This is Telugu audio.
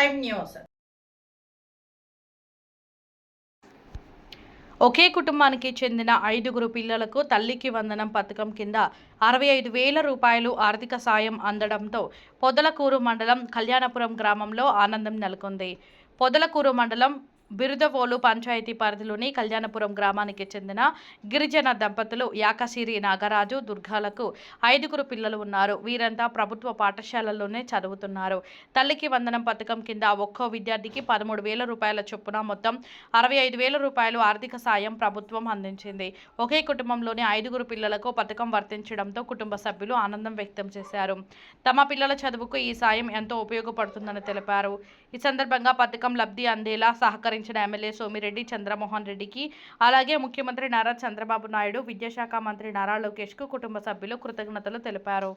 Prime news. ఒకే కుటుంబానికి చెందిన 5గురు పిల్లలకు తల్లికి వందనం పథకం కింద 65,000 రూపాయలు ఆర్థిక సాయం అందడంతో పొదలకూరు మండలం కళ్యాణపురం గ్రామంలో ఆనందం నెలకొంది. పొదలకూరు మండలం బిరుదవోలు పంచాయతీ పరిధిలోని కళ్యాణపురం గ్రామానికి చెందిన గిరిజన దంపతులు యాకసిరి నాగరాజు, దుర్గాలకు 5గురు పిల్లలు ఉన్నారు. వీరంతా ప్రభుత్వ పాఠశాలల్లోనే చదువుతున్నారు. తల్లికి వందనం పథకం కింద ఒక్కో విద్యార్థికి 13,000 రూపాయల చొప్పున మొత్తం 65,000 రూపాయలు ఆర్థిక సాయం ప్రభుత్వం అందించింది. ఒకే కుటుంబంలోని 5గురు పిల్లలకు పథకం వర్తించడంతో కుటుంబ సభ్యులు ఆనందం వ్యక్తం చేశారు. తమ పిల్లల చదువుకు ఈ సాయం ఎంతో ఉపయోగపడుతుందని తెలిపారు. ఈ సందర్భంగా పథకం లబ్ధి అందేలా సహకరించిన ఎమ్మెల్యే సోమిరెడ్డి చంద్రమోహన్ రెడ్డికి, అలాగే ముఖ్యమంత్రి నారా చంద్రబాబు నాయుడు, విద్యాశాఖ మంత్రి నారా లోకేష్కు కుటుంబ సభ్యులు కృతజ్ఞతలు తెలిపారు.